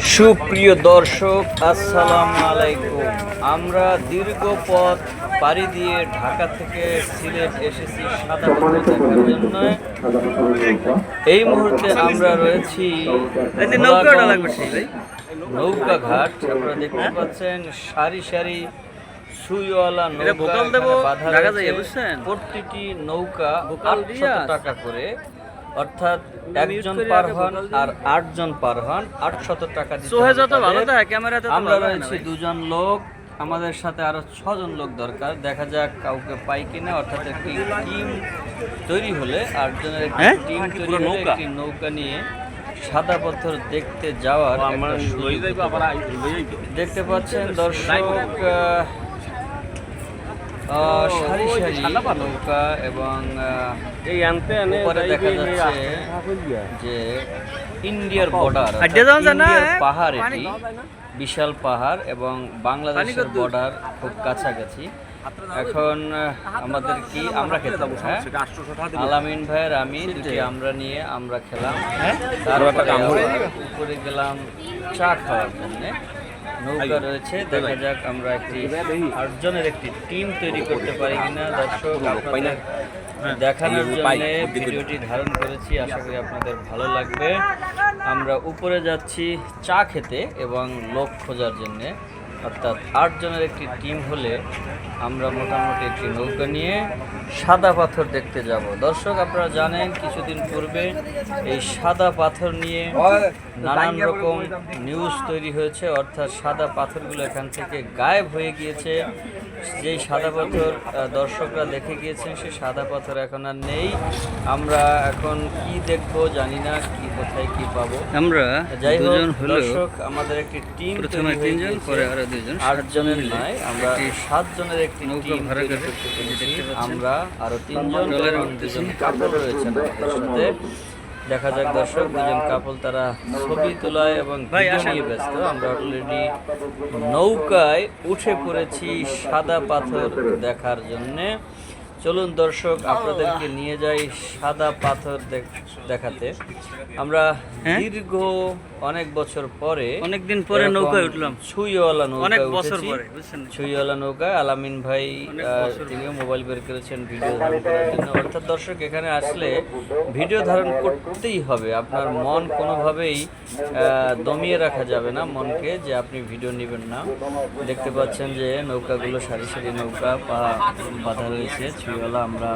সুপ্রিয় দর্শক, আসসালামু আলাইকুম। আমরা দীর্ঘ পথ পাড়ি দিয়ে ঢাকা থেকে সিলেট এসেছি সাদা পাথর দেখার জন্য। এই মুহূর্তে আমরা রয়েছি নৌকা ঘাট। আপনারা দেখতে পাচ্ছেন সারি সারি সুইওয়ালা নৌকা বাঁধা রয়েছে। প্রতিটি নৌকা 800 টাকা করে, অর্থাৎ একজন পার হন আর 8 জন পার হন 800 টাকা দিতে হবে। আমরা রয়েছি 2 জন লোক, আমাদের সাথে আরো 6 জন লোক দরকার। দেখা যাক কাউকে পাই কিনা। অর্থাৎ একটি টিম তৈরি হলে 8 জনের একটি টিম তৈরি হলে একটি নৌকা নিয়ে সাদা পাথর দেখতে যাওয়ার দেখতে পাচ্ছেন দর্শক। সারি সারি নৌকা এবং উপরে দেখা যাচ্ছে যে ইন্ডিয়ার বর্ডার, পাহাড়, এটি বিশাল পাহাড় এবং বাংলাদেশের বর্ডার খুব কাছাকাছি। এখন আমাদের কি আমরা খেতাম, হ্যাঁ, আলামিন ভাইয়ের আমি দুটি আমরা নিয়ে আমরা খেলাম। তারপরে উপরে গেলাম চা খাওয়ার জন্য। নৌকা রয়েছে, দেখা যাক আমরা একটি 8 জনের একটি টিম তৈরি করতে পারি কিনা। দর্শক, আপনাদের দেখানোর জন্য ভিডিওটি ধারণ করেছি, আশা করি আপনাদের ভালো লাগবে। আমরা উপরে যাচ্ছি চা খেতে এবং লোক খোঁজার জন্যে। অর্থাৎ 8 জনের একটি টিম হলে আমরা মোটামুটি একটি নৌকা নিয়ে সাদা পাথর দেখতে যাব। দর্শক, আপনারা জানেন কিছুদিন পূর্বে এই সাদা পাথর নিয়ে নানান রকম নিউজ তৈরি হয়েছে। অর্থাৎ সাদা পাথরগুলো এখান থেকে গায়েব হয়ে গিয়েছে। যেই সাদা পাথর দর্শকরা দেখে গিয়েছেন, সেই সাদা পাথর এখন আর নেই। আমরা এখন কি দেখবো জানি না, কি কোথায় কি পাবো আমরা। যাই হোক দর্শক, আমাদের একটি টিম প্রথমে 3 জন, পরে আরো 2 জন, 8 জনের নয়, আমরা 7 জনের একটি টিম ভাড়া করতে পেরেছি। আমরা আরো 3 জন এবং 2 জন কাপড় রয়েছে আমাদের সাথে। দেখা যাক দর্শক, 2 জন কাপল তারা ছবি তোলায় এবং ভিডিও নিয়ে ব্যস্ত। আমরা অলরেডি নৌকায় উঠে পড়েছি সাদা পাথর দেখার জন্যে। চলুন দর্শক, আপনাদেরকে নিয়ে যাই সাদা পাথর দেখাতে। আমরা দীর্ঘ অনেক বছর পরে, অনেকদিন পরে নৌকায় উঠলাম। সুইওয়ালা নৌকা, অনেক বছর পরে সুইওয়ালা নৌকায় আলামিন ভাই তিনিও মোবাইল বের করেছেন ভিডিও ধারণ করার জন্য। অর্থাৎ দর্শক, এখানে আসলে ভিডিও ধারণ করতেই হবে। আপনার মন কোনোভাবেই দমিয়ে রাখা যাবে না মনকে, যে আপনি ভিডিও নেবেন না। দেখতে পাচ্ছেন যে নৌকাগুলো সারি সারি নৌকা বাঁধা রয়েছে সুইওয়ালা। আমরা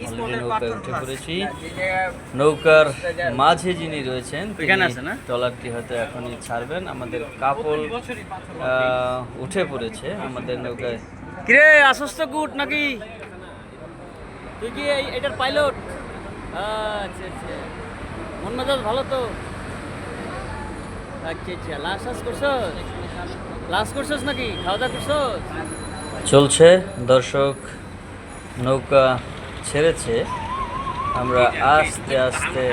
অলরেডি নৌকায় উঠে পড়েছি। নৌকার মাঝে যিনি রয়েছেন ট্রলারটি হয়তো এখনই ছাড়বেন। আমাদের কাপল উঠে পড়েছে আমাদের নৌকায়। কিরে আসস্ত গুট নাকি তুই? কি এটার পাইলট? আচ্ছা আচ্ছা, মন মেজাজ ভালো তো? আচ্ছা আচ্ছা, লাশ করছস নাকি? খাওয়া দাওয়া করছস? চলছে দর্শক, নৌকা ছেড়েছে। আমরা আস্তে আস্তে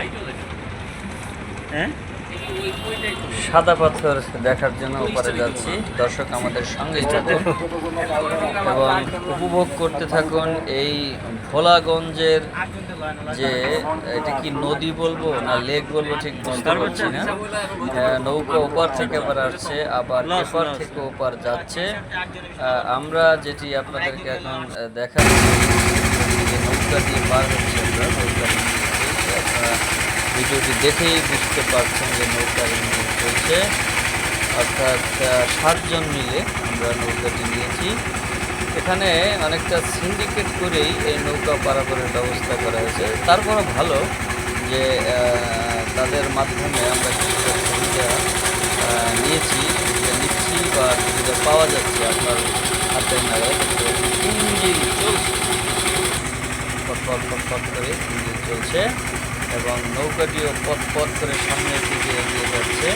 সাদা পাথর দেখার জন্য উপরে যাচ্ছি। দর্শক, আমাদের সঙ্গেই থাকুন এবং উপভোগ করতে থাকুন এই ভোলাগঞ্জের যে, এটা কি নদী বলবো না লেক বলবো ঠিক বুঝতে পারছি না। নৌকা ওপার থেকে এবার আসছে, আবার এপার থেকে ওপার যাচ্ছে। আমরা যেটি আপনাদেরকে এখন দেখাচ্ছি, নৌকা দিয়ে পার হচ্ছে আমরা। নৌকা আপনারা ভিডিওটি দেখেই বুঝতে পারছেন যে নৌকা চলছে। অর্থাৎ 7 জন মিলে আমরা নৌকাটি নিয়েছি। এখানে অনেকটা সিন্ডিকেট করেই এই নৌকা পারাপারের ব্যবস্থা করা হয়েছে। তারপরও ভালো যে তাদের মাধ্যমে আমরা কিছুটা সুবিধা নিচ্ছি বা সুবিধা পাওয়া যাচ্ছে। আপনার হাতের নাগালে ইঞ্জিন চলছে, পথ করে ইঞ্জিন চলছে এবং নৌকাটিও পথ করে সামনের দিকে এগিয়ে যাচ্ছে।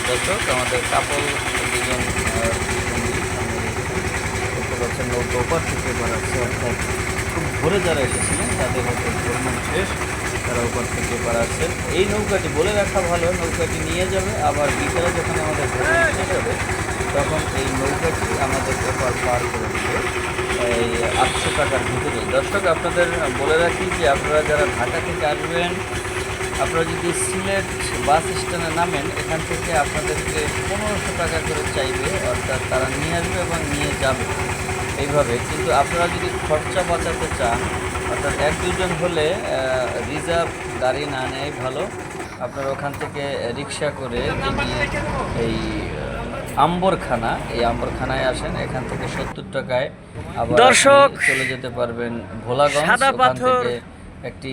দর্শক, আমাদের কাপল 2 জন দেখতে পাচ্ছেন নৌকা ওপার থেকে বাড়াচ্ছে। অর্থাৎ খুব ভোরে যারা এসেছিলেন তাদের হয়তো ভ্রমণ শেষ, তারা ওপার থেকে বাড়াচ্ছেন। এই নৌকাটি বলে রাখা ভালো, নৌকাটি নিয়ে যাবে, আবার বিকেলে যখন আমাদের ভ্রমণ শেষ হবে তখন এই নৌকাটি আমাদের ওপার পার করে দেবে এই 800 টাকার ভিতরে। দর্শক, আপনাদের বলে রাখি যে আপনারা যারা ঢাকা থেকে আসবেন আপনারা যদি সিলেট বাস স্ট্যান্ডে নামেন, এখান থেকে আপনাদেরকে 1500 টাকা করে চাইবে, অর্থাৎ তারা নিয়ে আসবে এবং নিয়ে যাবে এইভাবে। কিন্তু আপনারা যদি খরচা বাঁচাতে চান, অর্থাৎ 1-2 জন হলে রিজার্ভ গাড়ি না নেয় ভালো। আপনারা ওখান থেকে রিক্সা করে যদি এই আম্বরখানা, এই আম্বরখানায় আসেন, এখান থেকে 70 টাকায় আবার দর্শক চলে যেতে পারবেন ভোলাগঞ্জ। সাদা ওখান পাথর থেকে একটি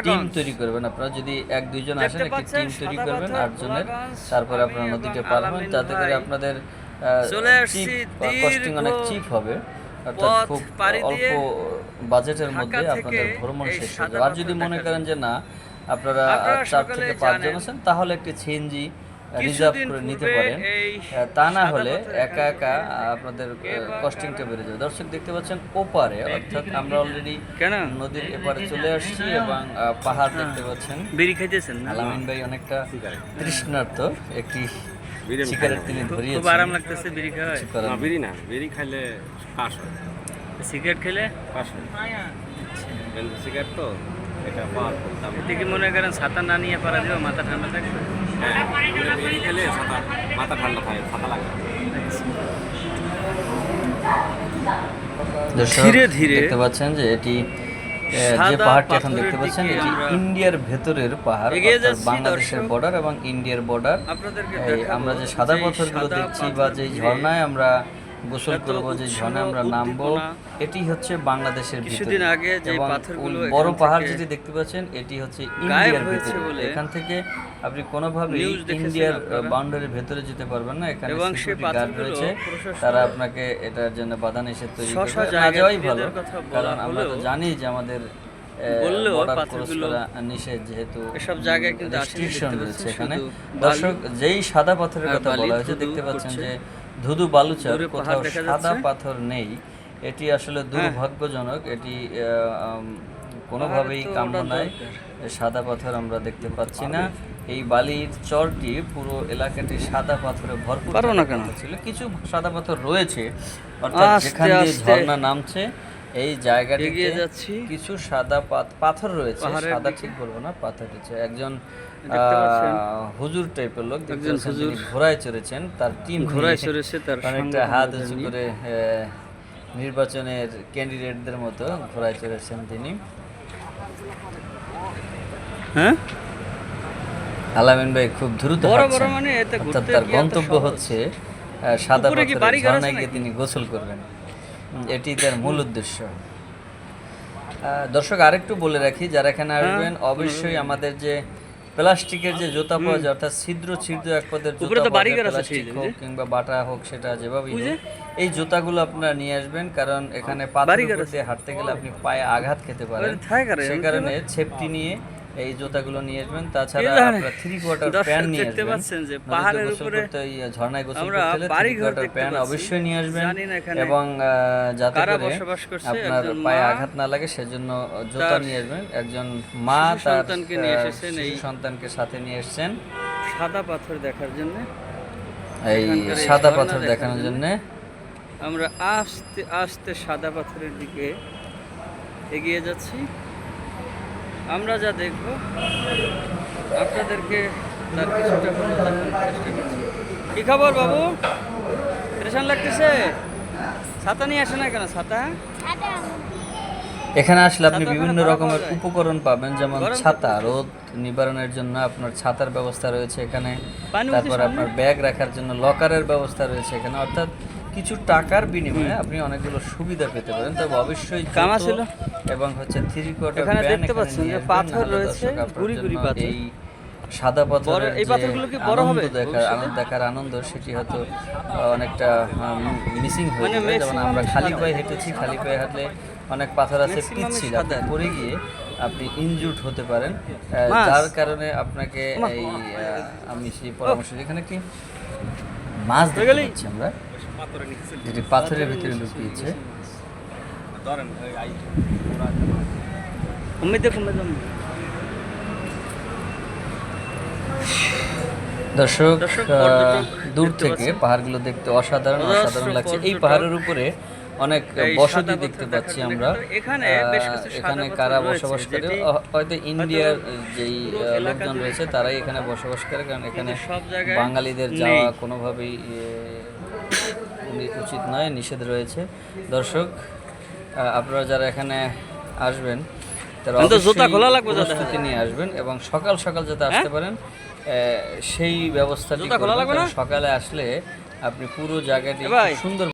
টিম তৈরি করবেন। আপনারা যদি 1-2 জন আসেন, একটি টিম তৈরি করবেন 8 জনের, তারপরে আপনারা নদীতে পার হবেন, যাতে করে আপনাদের কস্টিং অনেক চিপ হবে, অর্থাৎ খুব অল্প বাজেটের মধ্যে আপনাদের ভ্রমণ শেষ হবে। আর যদি মনে করেন যে না, আপনারা 4 থেকে 5 জন আছেন, তাহলে একটি সিএনজি রিজার্ভ করে নিতে পারেন। তা না হলে একা একা আপনাদের কস্টিংটা বেড়ে যাবে। দর্শক দেখতে পাচ্ছেন ওপারে, অর্থাৎ আমরা অলরেডি নদীর এপারে চলে আসছি এবং পাহাড় দেখতে পাচ্ছেন। বিড়ি খাইতেছেন না? আলামিন ভাই অনেকটা তৃষ্ণার্ত, একটি সিগারেট তিনি ধরিয়েছেন। খুব আরাম লাগতেছে বিড়ি খাওয়ায়। না, বিড়ি না, বিড়ি খাইলে কাশ হয়, সিগারেট খেলে কাশ হয়। সিগারেট তো এটা পাওয়ারফুল। এতে কি মনে করেন ছাতা না নিয়ে পারা যাবে, মাথা ঠান্ডা থাকবে? হ্যাঁ, বিড়ি খেলে মাথা ঠান্ডা থাকে, ছাতা লাগে। ধীরে ধীরে দেখতে পাচ্ছেন যে এটি যে পাহাড়টি এখন দেখতে পাচ্ছেন, এটি ইন্ডিয়ার ভেতরের পাহাড়, অর্থাৎ বাংলাদেশের বর্ডার এবং ইন্ডিয়ার বর্ডার। আমরা যে সাদা পাথরগুলো দেখছি বা যে ঝর্ণায় আমরা গোসল করব, যে ঝর্ণায় আমরা নামবো, এটি হচ্ছে বাংলাদেশের ভিতরে। এবং বড় পাহাড় যেটি দেখতে পাচ্ছেন, এটি হচ্ছে ইন্ডিয়ার ভিতরে। এখান থেকে আপনি কোনোভাবে ইন্ডিয়ার বাউন্ডারির ভেতরে যেতে পারবেন না। এখানে সিকিউরিটি গার্ড রয়েছে, তারা আপনাকে এটার জন্য বাধা নিষেধ তৈরি করবে। না যাওয়াই ভালো, কারণ আমরা তো জানি যে আমাদের বর্ডার ক্রস করা নিষেধ, যেহেতু সব জায়গায় কিন্তু রেস্ট্রিকশন রয়েছে এখানে। দর্শক, যেই সাদা পাথরের কথা বলা হয়েছে, দেখতে পাচ্ছেন যে ধুধু বালুচর, কোথাও সাদা পাথর নেই। এটি আসলে দুর্ভাগ্যজনক। এটি কোনোভাবেই কাম্য নয়। সাদা পাথর আমরা দেখতে পাচ্ছি না। এই বালির চরটি, পুরো এলাকাটি সাদা পাথরে ভরপুর ছিল। কিছু সাদা পাথর রয়েছে, অর্থাৎ যেখানে ঝর্ণা নামছে এই জায়গাটিতে কিছু সাদা পাথর রয়েছে। সাদা ঠিক বলবো না, পাথর রয়েছে। একজন হুজুর টাইপের লোক, যিনি ঘোড়ায় চড়েছেন, তার টিম ঘোড়ায় চড়েছে, তার অনেকটা হাত উঁচু করে নির্বাচনের ক্যান্ডিডেটদের মতো ঘোড়ায় চড়েছেন তিনি। হ্যাঁ, আলামিন ভাই খুব দ্রুত হাঁটছেন, অর্থাৎ তার গন্তব্য হচ্ছে সাদা পাথরের ঝর্ণায় গিয়ে তিনি গোসল করবেন। এটি তার মূল উদ্দেশ্য। দর্শক, আরেকটু বলে রাখি, যারা এখানে আসবেন অবশ্যই আমাদের যে প্লাস্টিকের যে জুতা পাওয়া যায়, অর্থাৎ ছিদ্র এক পদের জুতা, প্লাস্টিক হোক কিংবা বাটা হোক, সেটা যেভাবেই হোক, এই জুতাগুলো আপনারা নিয়ে আসবেন। কারণ এখানে পাথরের উপর দিয়ে হাঁটতে গেলে আপনি পায়ে আঘাত খেতে পারেন, সে কারণে সেফটি নিয়ে এই জুতাগুলো নিয়ে আসবেন। তাছাড়া আপনারা 3/4 প্যান্ট নিয়ে আসবেন, পাহাড়ের উপরে ঝর্ণায় গোসল করতে হলে 3/4 প্যান্ট অবশ্যই নিয়ে আসবেন। এবং যাতে করে আপনার পায়ে আঘাত না লাগে, সেজন্য জুতা নিয়ে আসবেন। একজন মা তার সন্তানকে সাথে নিয়ে এসেছেন সাদা পাথর দেখার জন্য। এই সাদা পাথর দেখানোর জন্য আমরা আস্তে আস্তে সাদা পাথরের দিকে এগিয়ে যাচ্ছি। আমরা যা দেখব আপনাদেরকে তার কিছুটা হলেও দেখানোর চেষ্টা করছি। কি খবর বাবু, পরেশান লাগতেছে? ছাতা নিয়ে আসে না কেন? ছাতা এখানে আসলে আপনি বিভিন্ন রকমের উপকরণ পাবেন, যেমন ছাতা, রোদ নিবারণের জন্য আপনার ছাতার ব্যবস্থা রয়েছে এখানে। তারপর আপনার ব্যাগ রাখার জন্য লকারের ব্যবস্থা রয়েছে এখানে। অর্থাৎ কিছু টাকার বিনিময়ে আপনি অনেকগুলো সুবিধা পেতে পারেন। তবে অবশ্যই কামা ছিল এবং হচ্ছে 3/4 এখানে দেখতে পাচ্ছেন যে পাথর রয়েছে, গুড়ি গুড়ি পাথর। এই সাদা পাথরের এই পাথরগুলো কি বড় হবে? দেখার আনন্দ সেটি হয়তো অনেকটা মিসিং হয়ে যাবে। যেমন আমরা খালি পায়ে হেঁটেছি, খালি পায়ে হাঁটলে অনেক পাথর আছে পিচ্ছিল, আপনি পড়ে গিয়ে আপনি ইনজুর্ড হতে পারেন, যার কারণে আপনাকে এই আমি সেই পরামর্শ, এখানে কি মাছ দেখতে পাচ্ছি আমরা, যেটি পাথরের ভিতরে লুকিয়েছে। দর্শক, দূর থেকে পাহাড়গুলো দেখতে অসাধারণ লাগছে। এই পাহাড়ের উপরে অনেক বসতি দেখতে পাচ্ছি আমরা। এখানে বেশ কিছু এখানে কারা বসবাস করে, হয়তো ইন্ডিয়ার যেই লোকজন রয়েছে তারাই এখানে বসবাস করে, কারণ এখানে বাঙালিদের যাওয়া কোনোভাবেই উচিত নয়, নিষেধ রয়েছে। দর্শক, আপনারা যারা এখানে আসবেন তারা প্রস্তুতি নিয়ে আসবেন এবং সকাল সকাল যাতে আসতে পারেন সেই ব্যবস্থাটি করবেন। সকালে আসলে আপনি পুরো জায়গাটি সুন্দর